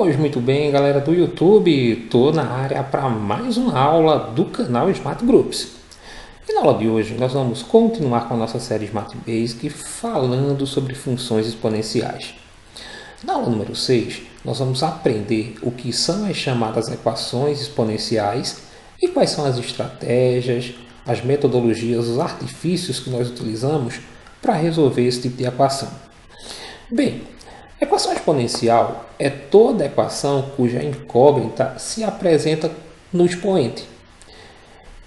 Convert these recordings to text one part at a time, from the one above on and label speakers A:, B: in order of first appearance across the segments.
A: Pois muito bem, galera do YouTube, estou na área para mais uma aula do canal Smart Groups. E na aula de hoje nós vamos continuar com a nossa série Smart Basic falando sobre funções exponenciais. Na aula número 6 nós vamos aprender o que são as chamadas equações exponenciais e quais são as estratégias, as metodologias, os artifícios que nós utilizamos para resolver esse tipo de equação. Bem, equação exponencial é toda equação cuja incógnita se apresenta no expoente.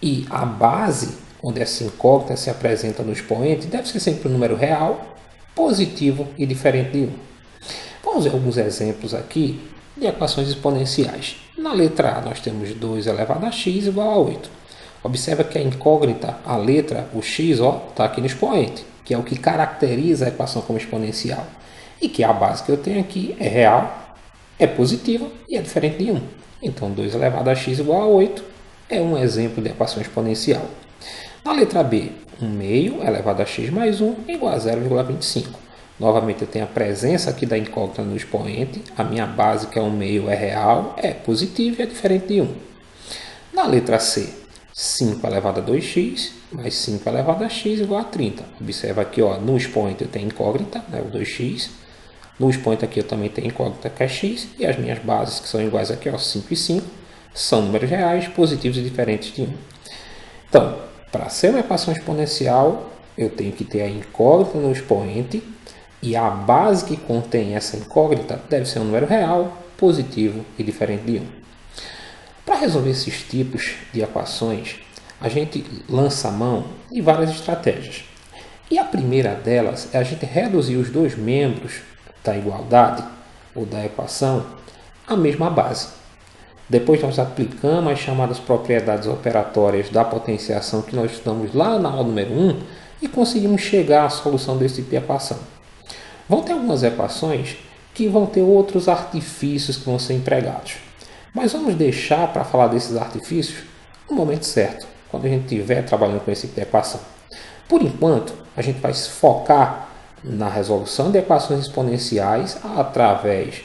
A: E a base onde essa incógnita se apresenta no expoente deve ser sempre um número real, positivo e diferente de 1. Vamos ver alguns exemplos aqui de equações exponenciais. Na letra A nós temos 2 elevado a x igual a 8. Observa que a incógnita, a letra, o x, está aqui no expoente, que é o que caracteriza a equação como exponencial. E que a base que eu tenho aqui é real, é positiva e é diferente de 1. Então, 2 elevado a x igual a 8 é um exemplo de equação exponencial. Na letra B, 1 meio elevado a x mais 1 igual a 0,25. Novamente, eu tenho a presença aqui da incógnita no expoente. A minha base, que é 1 meio, é real, é positiva e é diferente de 1. Na letra C, 5 elevado a 2x mais 5 elevado a x igual a 30. Observa aqui, no expoente eu tenho incógnita, o 2x. No expoente aqui eu também tenho incógnita que é x. E as minhas bases, que são iguais aqui, 5 e 5, são números reais, positivos e diferentes de 1. Então, para ser uma equação exponencial, eu tenho que ter a incógnita no expoente. E a base que contém essa incógnita deve ser um número real, positivo e diferente de 1. Para resolver esses tipos de equações, a gente lança a mão de várias estratégias. E a primeira delas é a gente reduzir os dois membros da igualdade ou da equação à mesma base. Depois nós aplicamos as chamadas propriedades operatórias da potenciação que nós estudamos lá na aula número 1 e conseguimos chegar à solução desse tipo de equação. Vão ter algumas equações que vão ter outros artifícios que vão ser empregados. Mas vamos deixar para falar desses artifícios no momento certo, quando a gente estiver trabalhando com esse tipo de equação. Por enquanto, a gente vai se focar na resolução de equações exponenciais através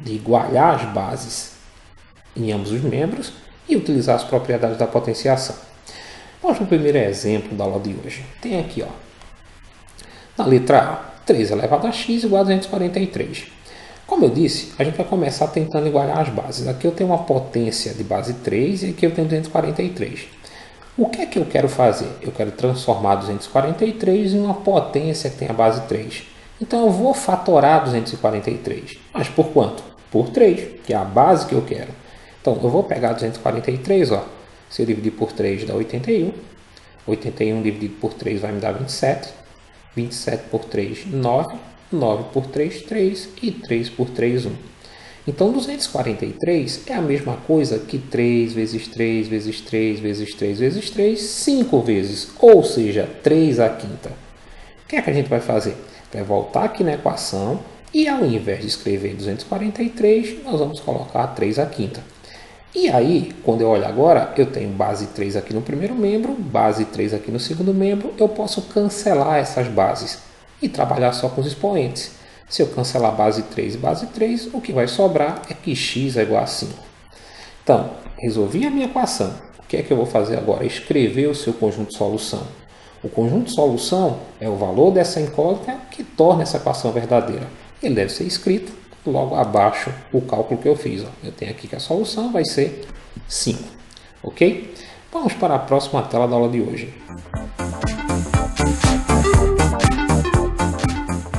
A: de igualar as bases em ambos os membros e utilizar as propriedades da potenciação. Vamos para o primeiro exemplo da aula de hoje. Tem aqui, na letra A, 3 elevado a x igual a 243. Como eu disse, a gente vai começar tentando igualar as bases. Aqui eu tenho uma potência de base 3 e aqui eu tenho 243. O que é que eu quero fazer? Eu quero transformar 243 em uma potência que tem a base 3. Então eu vou fatorar 243. Mas por quanto? Por 3, que é a base que eu quero. Então eu vou pegar 243, se eu dividir por 3 dá 81. 81 dividido por 3 vai me dar 27. 27 por 3, 9. 9 por 3, 3 e 3 por 3, 1. Então, 243 é a mesma coisa que 3 vezes 3 vezes 3 vezes 3 vezes 3, 5 vezes, ou seja, 3 à quinta. O que é que a gente vai fazer? Vai voltar aqui na equação e ao invés de escrever 243, nós vamos colocar 3 à quinta. E aí, quando eu olho agora, eu tenho base 3 aqui no primeiro membro, base 3 aqui no segundo membro, eu posso cancelar essas bases e trabalhar só com os expoentes. Se eu cancelar base 3 e base 3, o que vai sobrar é que x é igual a 5. Então, resolvi a minha equação. O que é que eu vou fazer agora? Escrever o seu conjunto de solução. O conjunto de solução é o valor dessa incógnita que torna essa equação verdadeira. Ele deve ser escrito logo abaixo o cálculo que eu fiz. Eu tenho aqui que a solução vai ser 5. Ok? Vamos para a próxima tela da aula de hoje.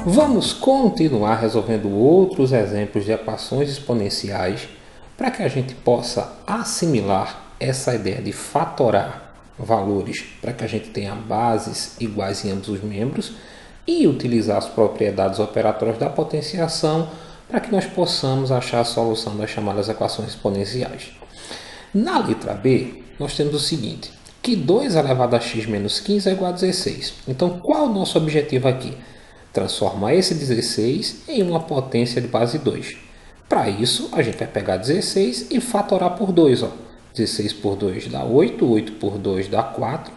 A: Vamos continuar resolvendo outros exemplos de equações exponenciais para que a gente possa assimilar essa ideia de fatorar valores para que a gente tenha bases iguais em ambos os membros e utilizar as propriedades operatórias da potenciação para que nós possamos achar a solução das chamadas equações exponenciais. Na letra B, nós temos o seguinte, que 2 elevado a x menos 15 é igual a 16. Então, qual é o nosso objetivo aqui? Transformar esse 16 em uma potência de base 2. Para isso, a gente vai pegar 16 e fatorar por 2. 16 por 2 dá 8, 8 por 2 dá 4,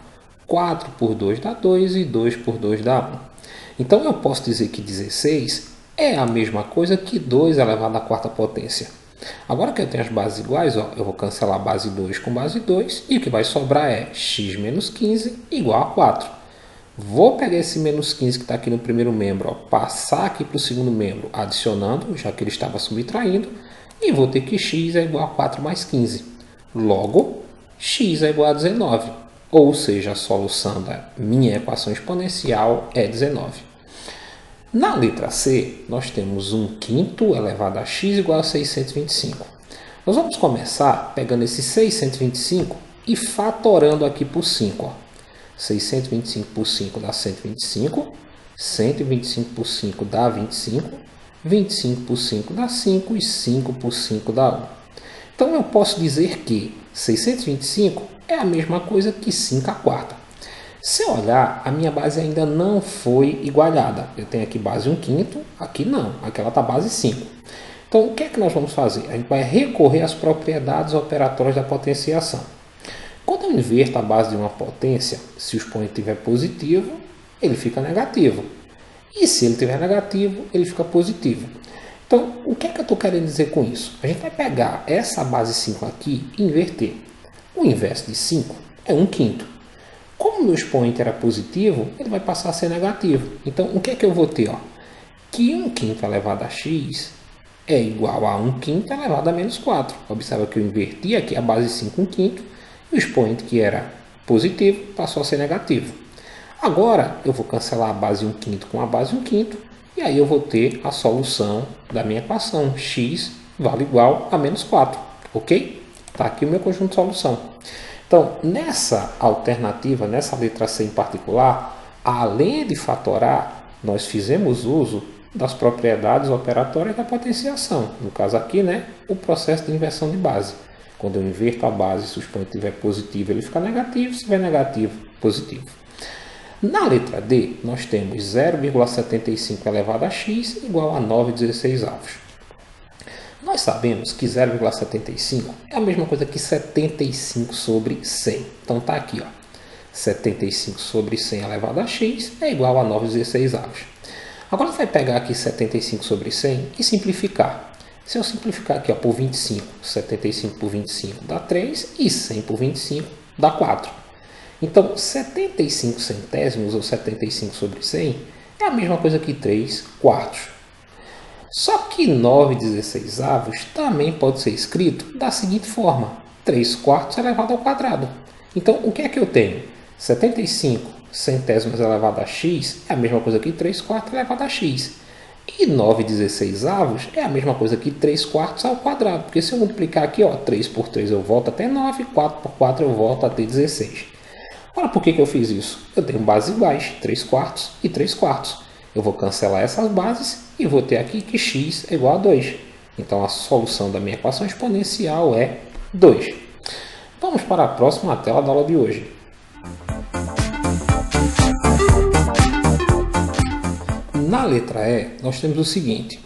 A: 4 por 2 dá 2 e 2 por 2 dá 1. Então, eu posso dizer que 16 é a mesma coisa que 2 elevado à quarta potência. Agora que eu tenho as bases iguais, ó, eu vou cancelar base 2 com base 2 e o que vai sobrar é x menos 15 igual a 4. Vou pegar esse menos 15 que está aqui no primeiro membro, ó, passar aqui para o segundo membro, adicionando, já que ele estava subtraindo, e vou ter que x é igual a 4 mais 15. Logo, x é igual a 19, ou seja, a solução da minha equação exponencial é 19. Na letra C, nós temos 1/5 elevado a x igual a 625. Nós vamos começar pegando esse 625 e fatorando aqui por 5. Ó. 625 por 5 dá 125, 125 por 5 dá 25, 25 por 5 dá 5 e 5 por 5 dá 1. Então eu posso dizer que 625 é a mesma coisa que 5 à quarta. Se eu olhar, a minha base ainda não foi igualada. Eu tenho aqui base 1/5, aqui não, aqui ela está base 5. Então, o que é que nós vamos fazer? A gente vai recorrer às propriedades operatórias da potenciação. Quando eu inverto a base de uma potência, se o expoente estiver positivo, ele fica negativo. E se ele estiver negativo, ele fica positivo. Então, o que é que eu estou querendo dizer com isso? A gente vai pegar essa base 5 aqui e inverter. O inverso de 5 é 1/5. Como o meu expoente era positivo, ele vai passar a ser negativo. Então, o que é que eu vou ter? Ó? Que 1/5 elevado a x é igual a 1/5 elevado a menos 4. Observa que eu inverti aqui a base 5 1/5 e o expoente que era positivo passou a ser negativo. Agora, eu vou cancelar a base 1/5 com a base 1/5 e aí eu vou ter a solução da minha equação. X vale igual a menos 4. Ok? Está aqui o meu conjunto de solução. Então, nessa alternativa, nessa letra C em particular, além de fatorar, nós fizemos uso das propriedades operatórias da potenciação. No caso aqui, né, o processo de inversão de base. Quando eu inverto a base, se o expoente estiver positivo, ele fica negativo, se estiver negativo, positivo. Na letra D, nós temos 0,75 elevado a x igual a 9,16. Nós sabemos que 0,75 é a mesma coisa que 75 sobre 100. Então está aqui, ó. 75 sobre 100 elevado a x é igual a 9,16. Agora você vai pegar aqui 75 sobre 100 e simplificar. Se eu simplificar aqui ó, por 25, 75 por 25 dá 3 e 100 por 25 dá 4. Então 75 centésimos ou 75 sobre 100 é a mesma coisa que 3 quartos. Só que 9,16 também pode ser escrito da seguinte forma: 3 quartos elevado ao quadrado. Então, o que é que eu tenho? 75 centésimos elevado a x é a mesma coisa que 3 quartos elevado a x. E 9,16 é a mesma coisa que 3 quartos ao quadrado. Porque se eu multiplicar aqui, ó, 3 por 3 eu volto até 9, 4 por 4 eu volto até 16. Ora, por que eu fiz isso? Eu tenho bases iguais, 3 quartos e 3 quartos. Eu vou cancelar essas bases e vou ter aqui que x é igual a 2. Então, a solução da minha equação exponencial é 2. Vamos para a próxima tela da aula de hoje. Na letra E, nós temos o seguinte: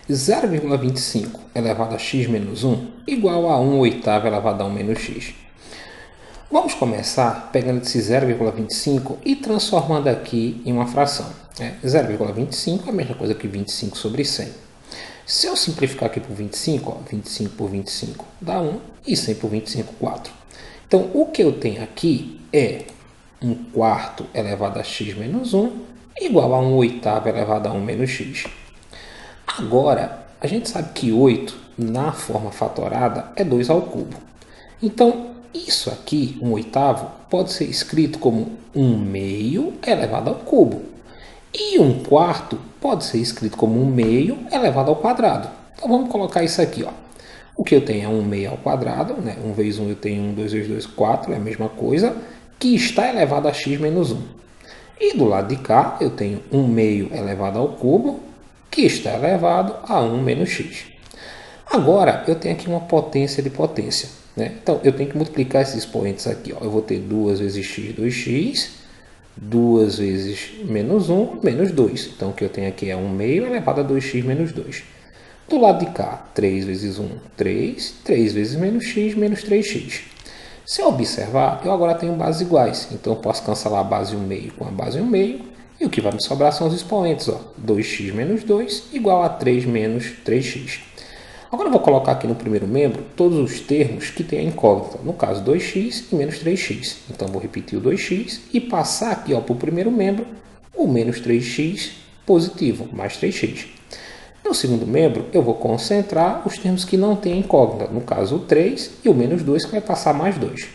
A: 0,25 elevado a x menos 1 igual a 1/8 elevado a 1 menos x. Vamos começar pegando esse 0,25 e transformando aqui em uma fração. 0,25 é a mesma coisa que 25 sobre 100. Se eu simplificar aqui por 25, ó, 25 por 25 dá 1 e 100 por 25, 4. Então, o que eu tenho aqui é 1/4 elevado a x menos 1 igual a 1/8 elevado a 1 menos x. Agora, a gente sabe que 8 na forma fatorada é 2 ao cubo. Então, isso aqui, 1/8, pode ser escrito como 1/2 elevado ao cubo. E 1/4 pode ser escrito como 1/2 elevado ao quadrado. Então vamos colocar isso aqui. Ó. O que eu tenho é 1/2 ao quadrado. Né? 1 vezes 1 eu tenho 1, 2 vezes 2, 4. É a mesma coisa. Que está elevado a x menos 1. E do lado de cá eu tenho 1/2 elevado ao cubo. Que está elevado a 1 menos x. Agora eu tenho aqui uma potência de potência. Né? Então, eu tenho que multiplicar esses expoentes aqui. Ó. Eu vou ter 2 vezes x, 2x, 2 vezes menos 1, menos 2. Então, o que eu tenho aqui é 1/2 elevado a 2x menos 2. Do lado de cá, 3 vezes 1, 3. 3 vezes menos x, menos 3x. Se eu observar, eu agora tenho bases iguais. Então, eu posso cancelar a base 1/2 com a base 1/2 E o que vai me sobrar são os expoentes, ó. 2x menos 2 igual a 3 menos 3x. Agora eu vou colocar aqui no primeiro membro todos os termos que tem a incógnita. No caso, 2x e menos 3x. Então, vou repetir o 2x e passar aqui para o primeiro membro o menos 3x positivo, mais 3x. No segundo membro, eu vou concentrar os termos que não têm incógnita. No caso, o 3 e o menos 2, que vai passar mais 2.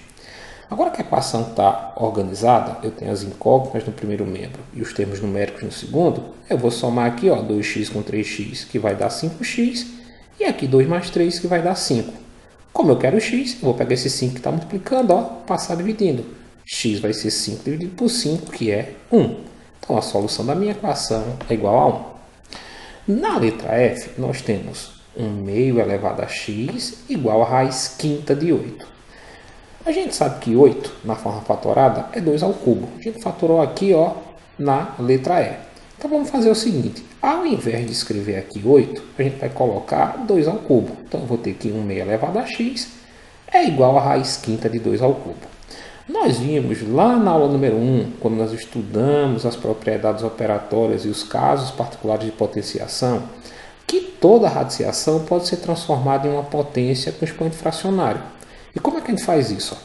A: Agora que a equação está organizada, eu tenho as incógnitas no primeiro membro e os termos numéricos no segundo, eu vou somar aqui, ó, 2x com 3x, que vai dar 5x, e aqui 2 mais 3, que vai dar 5. Como eu quero x, eu vou pegar esse 5 que está multiplicando, ó, passar dividindo. X vai ser 5 dividido por 5, que é 1. Então, a solução da minha equação é igual a 1. Na letra F, nós temos 1 meio elevado a x igual a raiz quinta de 8. A gente sabe que 8, na forma fatorada, é 2 ao cubo. A gente fatorou aqui, ó, na letra E. Então, vamos fazer o seguinte. Ao invés de escrever aqui 8, a gente vai colocar 2 ao cubo. Então, eu vou ter que 1 meio elevado a x é igual a raiz quinta de 2 ao cubo. Nós vimos lá na aula número 1, quando nós estudamos as propriedades operatórias e os casos particulares de potenciação, que toda radiciação pode ser transformada em uma potência com expoente fracionário. E como é que a gente faz isso?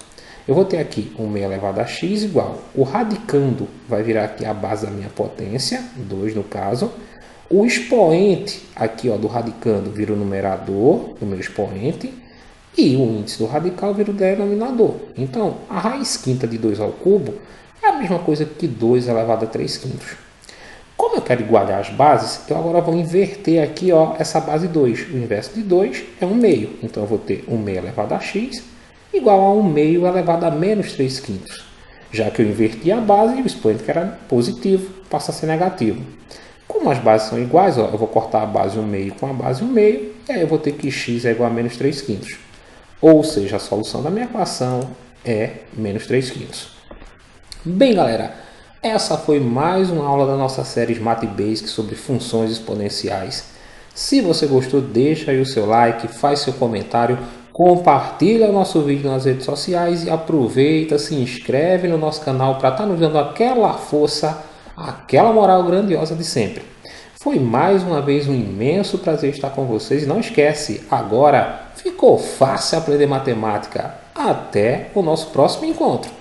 A: Eu vou ter aqui 1 meio elevado a x igual, o radicando vai virar aqui a base da minha potência, 2 no caso. O expoente aqui, ó, do radicando vira o numerador do meu expoente. E o índice do radical vira o denominador. Então, a raiz quinta de 2 ao cubo é a mesma coisa que 2 elevado a 3 quintos. Como eu quero igualar as bases, eu agora vou inverter aqui, ó, essa base 2. O inverso de 2 é 1 meio. Então, eu vou ter 1 meio elevado a x igual a 1 meio elevado a menos 3 quintos. Já que eu inverti a base, o expoente que era positivo passa a ser negativo. Como as bases são iguais, ó, eu vou cortar a base 1 meio com a base 1 meio, e aí eu vou ter que x é igual a menos 3 quintos. Ou seja, a solução da minha equação é menos 3 quintos. Bem, galera, essa foi mais uma aula da nossa série Smart Basic sobre funções exponenciais. Se você gostou, deixa aí o seu like, faz seu comentário, compartilha o nosso vídeo nas redes sociais e aproveita, se inscreve no nosso canal para estar nos dando aquela força, aquela moral grandiosa de sempre. Foi mais uma vez um imenso prazer estar com vocês. E não esquece, agora ficou fácil aprender matemática. Até o nosso próximo encontro.